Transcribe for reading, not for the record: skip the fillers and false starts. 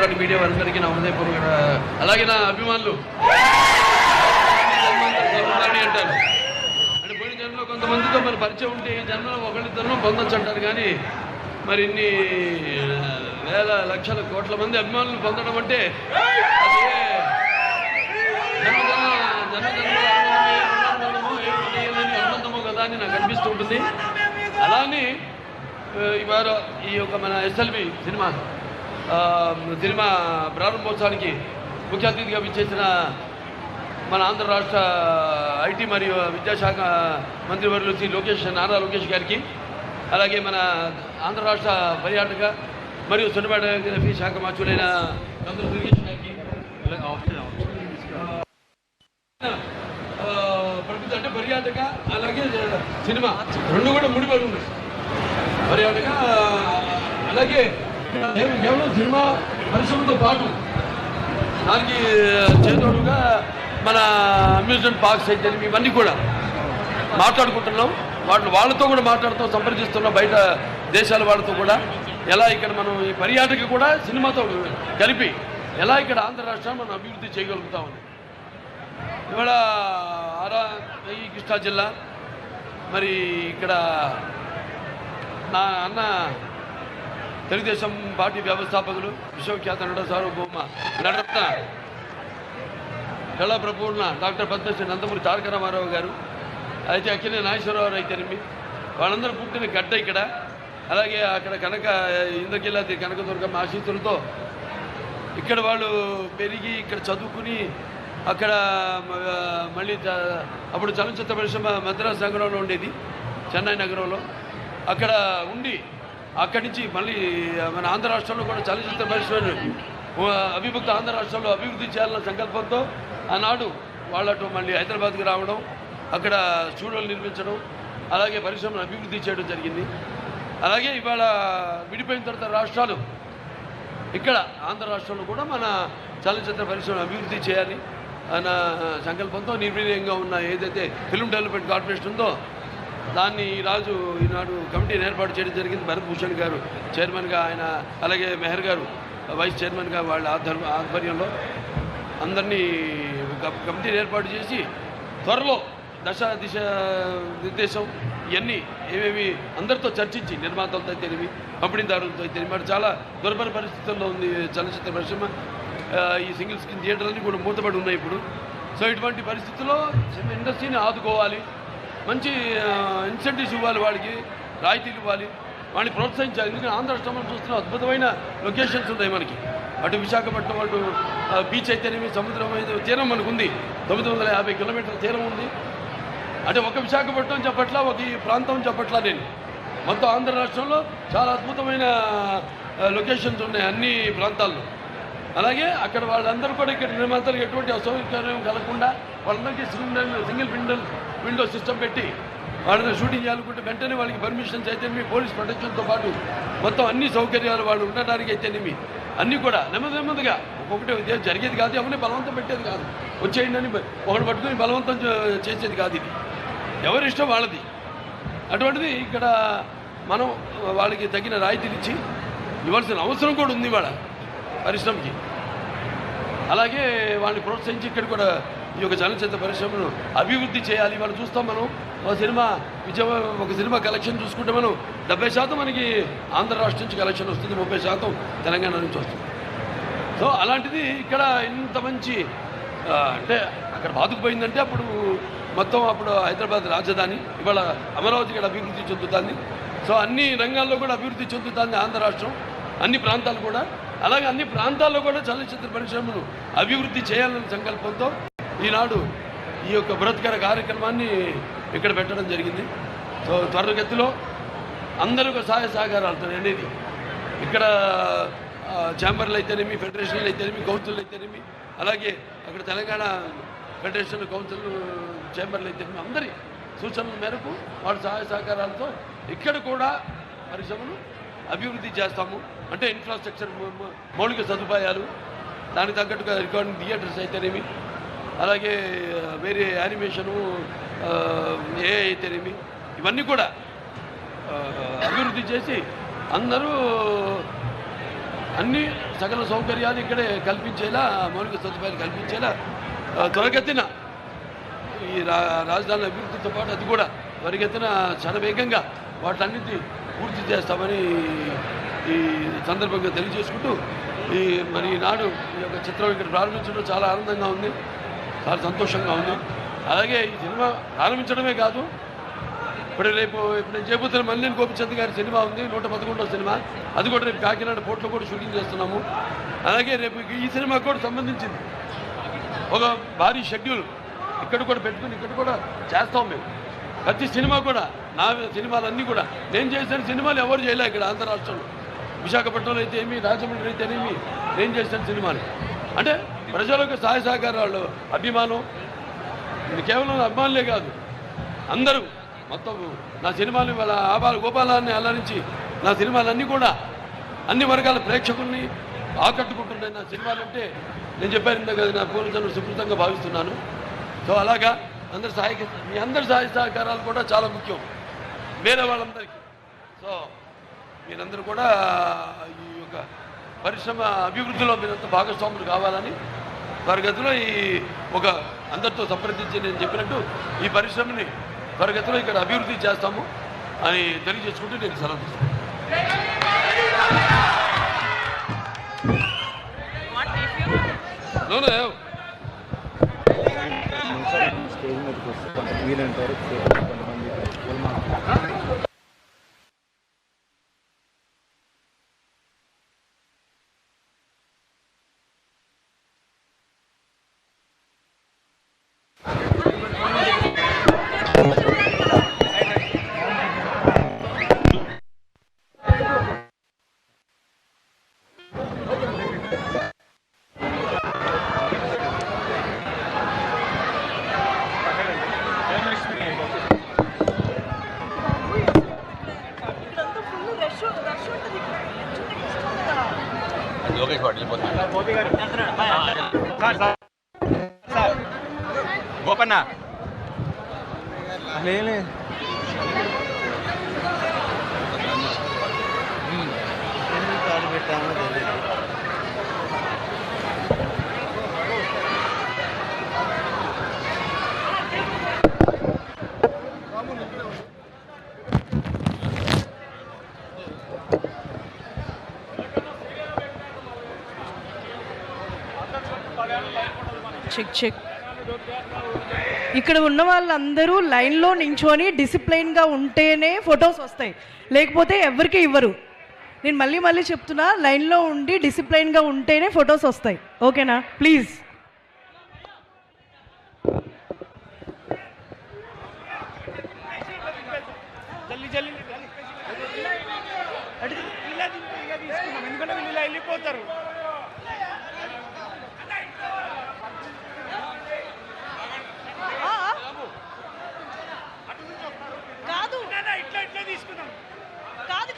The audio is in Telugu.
ఎలక్ట్రానిక్ మీడియా వారందరికీ నా హృదయపూర్వక, అలాగే నా అభిమానులు అంటారు అంటే పోయిన జన్మలో కొంతమందితో మరి పరిచయం ఉంటే ఈ జన్మలో ఒకళ్ళిద్దరు పొందొచ్చు అంటారు. కానీ మరి ఇన్ని వేల లక్షల కోట్ల మంది అభిమానులు పొందడం అంటే అది అనుబంధమో కదా అని నాకు అనిపిస్తూ ఉంటుంది. అలానే ఇవాళ ఈ యొక్క మన ఎస్ఎల్వి సినిమా ప్రారంభోత్సవానికి ముఖ్య అతిథిగా విచ్చేసిన మన ఆంధ్ర రాష్ట్ర ఐటీ మరియు విద్యాశాఖ మంత్రివర్యులు శ్రీ నారా లోకేష్ గారికి, అలాగే మన ఆంధ్ర రాష్ట్ర పర్యాటక మరియు సినిమాటోగ్రఫీ శాఖ మంత్రులైన దుర్గేష్ గారికి, ప్రభుత్వం అంటే పర్యాటక అలాగే సినిమా రెండు కూడా ముడిపడి ఉన్నాయి. పర్యాటక అలాగే కేవలం సినిమా పరిశ్రమతో పాటు దానికి చేదోడుగా మన అమ్యూజ్మెంట్ పార్క్స్ అయితే ఇవన్నీ కూడా మాట్లాడుకుంటున్నాం. వాళ్ళతో కూడా మాట్లాడుతూ సంప్రదిస్తున్నాం. బయట దేశాల వాళ్ళతో కూడా ఎలా ఇక్కడ మనం ఈ పర్యాటక కూడా సినిమాతో కలిపి ఎలా ఇక్కడ ఆంధ్ర రాష్ట్రాన్ని మనం అభివృద్ధి చేయగలుగుతామని ఇవాళ ఈ కృష్ణా జిల్లా మరి ఇక్కడ నా అన్న తెలుగుదేశం పార్టీ వ్యవస్థాపకులు విశ్వఖ్యాత నట సార్వభౌమ నటరత్న కళా ప్రపూర్ణ డాక్టర్ పద్మశ్రీ నందమూరి తారక రామారావు గారు, అయితే అక్కినే నాగేశ్వరరావు అయితేనేమి వాళ్ళందరూ పుట్టిన గడ్డ ఇక్కడ. అలాగే అక్కడ ఇంద్రకీలాద్రి కనకదుర్గమ్మ ఆశీస్సులతో ఇక్కడ వాళ్ళు పెరిగి ఇక్కడ చదువుకుని అక్కడ మళ్ళీ అప్పుడు చలనచిత్ర పరిశ్రమ మద్రాసు నగరంలో ఉండేది, చెన్నై నగరంలో. అక్కడ ఉండి అక్కడి నుంచి మళ్ళీ మన ఆంధ్ర రాష్ట్రంలో కూడా చలనచిత్ర పరిశ్రమ అవిభక్త ఆంధ్ర రాష్ట్రంలో అభివృద్ధి చేయాలన్న సంకల్పంతో ఆనాడు వాళ్ళతో మళ్ళీ హైదరాబాద్కి రావడం, అక్కడ స్టూడియోలు నిర్మించడం, అలాగే పరిశ్రమను అభివృద్ధి చేయడం జరిగింది. అలాగే ఇవాళ విడిపోయిన తర్వాత రాష్ట్రాలు ఇక్కడ ఆంధ్ర రాష్ట్రంలో కూడా మన చలనచిత్ర పరిశ్రమను అభివృద్ధి చేయాలి అన్న సంకల్పంతో నిర్వీర్యంగా ఉన్న ఏదైతే ఫిల్మ్ డెవలప్మెంట్ కార్పొరేషన్ ఉందో దాన్ని ఈనాడు కమిటీని ఏర్పాటు చేయడం జరిగింది. భరత్ భూషణ్ గారు చైర్మన్గా, ఆయన అలాగే మెహర్ గారు వైస్ చైర్మన్గా వాళ్ళ ఆధ్వర్యంలో అందరినీ కమిటీని ఏర్పాటు చేసి త్వరలో దిశ నిర్దేశం ఇవన్నీ ఏమేమి అందరితో చర్చించి నిర్మాతలతో అయితేనేమి పంపిణీదారులతో అయితేనేమి మరి చాలా దుర్భర పరిస్థితుల్లో ఉంది చలనచిత్ర పరిశ్రమ. ఈ సింగిల్ స్క్రీన్ థియేటర్లన్నీ కూడా మూతపడి ఉన్నాయి ఇప్పుడు. సో ఇటువంటి పరిస్థితుల్లో ఇండస్ట్రీని ఆదుకోవాలి, మంచి ఇన్సెంటివ్స్ ఇవ్వాలి, వాడికి రాయితీలు ఇవ్వాలి, వాడిని ప్రోత్సహించాలి. ఎందుకంటే ఆంధ్ర రాష్ట్రంలో చూస్తున్న అద్భుతమైన లొకేషన్స్ ఉన్నాయి మనకి. అటు విశాఖపట్నం అటు బీచ్ అయితేనేమి సముద్రం అయితే తీరం మనకు ఉంది, 950 కిలోమీటర్ల తీరం ఉంది. అంటే ఒక విశాఖపట్నం చెప్పట్లా, ఒక ఈ ప్రాంతం చెప్పట్లా, నేను మొత్తం ఆంధ్ర రాష్ట్రంలో చాలా అద్భుతమైన లొకేషన్స్ ఉన్నాయి అన్ని ప్రాంతాల్లో. అలాగే అక్కడ వాళ్ళందరూ కూడా ఇక్కడ నిర్మాతలకు ఎటువంటి అసౌకర్యం కలగకుండా వాళ్ళందరికీ సింగిల్ విండో సిస్టమ్ పెట్టి వాళ్ళని షూటింగ్ చేయాలనుకుంటే వెంటనే వాళ్ళకి పర్మిషన్స్ అయితేనేమి, పోలీస్ ప్రొటెక్షన్తో పాటు మొత్తం అన్ని సౌకర్యాలు వాళ్ళు ఉండడానికి అయితేనేమి అన్నీ కూడా నెమ్మదిగా ఒక్కొక్కటి జరిగేది కాదు, ఎవరిని బలవంతం పెట్టేది కాదు, వచ్చేయండి అని ఒకటి పట్టుకుని బలవంతం చేసేది కాదు. ఇది ఎవరి ఇష్టం వాళ్ళది. అటువంటిది ఇక్కడ మనం వాళ్ళకి తగిన రాయితీలు ఇచ్చి ఇవ్వాల్సిన అవసరం కూడా ఉంది వాళ్ళ పరిశ్రమకి. అలాగే వాళ్ళని ప్రోత్సహించి ఇక్కడ కూడా ఈ యొక్క చలనచిత్ర పరిశ్రమను అభివృద్ధి చేయాలి. వాళ్ళు చూస్తాం మనం ఒక సినిమా కలెక్షన్ చూసుకుంటే మనం 70% మనకి ఆంధ్ర రాష్ట్రం నుంచి కలెక్షన్ వస్తుంది, 30% తెలంగాణ నుంచి వస్తుంది. సో అలాంటిది ఇక్కడ ఇంత మంచి అంటే అక్కడ బాదుకుపోయిందంటే అప్పుడు హైదరాబాద్ రాజధాని, ఇవాళ అమరావతి ఇక్కడ అభివృద్ధి చెందుతుంది. సో అన్ని రంగాల్లో కూడా అభివృద్ధి చెందుతుంది ఆంధ్ర రాష్ట్రం, అన్ని ప్రాంతాలు కూడా. అలాగే అన్ని ప్రాంతాల్లో కూడా చలనచిత్ర పరిశ్రమను అభివృద్ధి చేయాలనే సంకల్పంతో ఈనాడు ఈ యొక్క బృహత్కర కార్యక్రమాన్ని ఇక్కడ పెట్టడం జరిగింది. సో త్వరగతిలో అందరూ సహాయ సహకారాలతో అనేది ఇక్కడ ఛాంబర్లు అయితేనేమి, ఫెడరేషన్లు అయితేనేమి, కౌన్సిల్ అయితేనేమి, అలాగే అక్కడ తెలంగాణ ఫెడరేషన్ కౌన్సిల్ ఛాంబర్లు అయితేనేమి అందరి సూచనల మేరకు వాళ్ళ సహాయ సహకారాలతో ఇక్కడ కూడా పరిశ్రమను అభివృద్ధి చేస్తాము. అంటే ఇన్ఫ్రాస్ట్రక్చర్, మౌలిక సదుపాయాలు, దానికి తగ్గట్టుగా రికార్డింగ్ థియేటర్స్ అయితేనేమి, అలాగే వేరే యానిమేషను, ఏ అయితేనేమి ఇవన్నీ కూడా అభివృద్ధి చేసి అందరూ అన్ని సకల సౌకర్యాలు ఇక్కడే కల్పించేలా, మౌలిక సదుపాయాలు కల్పించేలా త్వరగతిన ఈ రాజధాని అభివృద్ధితో పాటు అది కూడా త్వరగతిన శరవేగంగా వాటన్నిటి పూర్తి చేస్తామని ఈ సందర్భంగా తెలియజేసుకుంటూ మరి ఈనాడు ఈ యొక్క చిత్రం ఇక్కడ ప్రారంభించడం చాలా ఆనందంగా ఉంది, చాలా సంతోషంగా ఉంది. అలాగే ఈ సినిమా ప్రారంభించడమే కాదు, ఇప్పుడు నేను చేయబోతున్న మల్లేని గోపిచంద్ గారి సినిమా ఉంది, 111వ సినిమా. అది కూడా రేపు కాకినాడ పోర్ట్లో కూడా షూటింగ్ చేస్తున్నాము. అలాగే రేపు ఈ సినిమాకు కూడా సంబంధించింది ఒక భారీ షెడ్యూల్ ఇక్కడ కూడా పెట్టుకుని ఇక్కడ కూడా చేస్తాం మేము. ప్రతి సినిమా కూడా నా సినిమాలన్నీ కూడా నేను చేసిన సినిమాలు ఎవరు చేయలే ఇక్కడ ఆంధ్ర రాష్ట్రంలో. విశాఖపట్నంలో అయితే ఏమి, రాజమండ్రి అయితేనేమి నేను చేసిన సినిమాలు. అంటే ప్రజలకు సహాయ సహకారాలు, అభిమానం, కేవలం అభిమానులే కాదు, అందరూ మొత్తం నా సినిమాలు వాళ్ళ ఆబాల గోపాలాన్ని అల్లరించి నా సినిమాలన్నీ కూడా అన్ని వర్గాల ప్రేక్షకుల్ని ఆకట్టుకుంటున్నాయి. నా సినిమాలు అంటే నేను చెప్పాను కదా, నా పూర్వజన్మ సుకృతంగా భావిస్తున్నాను. సో అలాగా మీ అందరి సహాయ సహకారాలు కూడా చాలా ముఖ్యం వేరే వాళ్ళందరికీ. సో మీరందరూ కూడా ఈ యొక్క పరిశ్రమ అభివృద్ధిలో మీరంతా భాగస్వాములు కావాలని త్వరగతిలో ఒక అందరితో సంప్రదించి నేను చెప్పినట్టు ఈ పరిశ్రమని త్వరగతిలో ఇక్కడ అభివృద్ధి చేస్తాము అని తెలియజేసుకుంటూ నేను సెలవు తీసుకుంటాను. Gopanna check check. ఇక్కడ ఉన్న వాళ్ళందరూ లైన్లో నించొని డిసిప్లైన్గా ఉంటేనే ఫొటోస్ వస్తాయి, లేకపోతే ఎవరికి ఇవ్వరు. నేను మళ్ళీ చెప్తున్నా, లైన్లో ఉండి డిసిప్లైన్గా ఉంటేనే ఫొటోస్ వస్తాయి. ఓకేనా? ప్లీజ్. ఎందుకంటే వీళ్ళు ఇలా వెళ్ళిపోతారు. కాదు ఇట్లా తీసుకుందాం. కాదు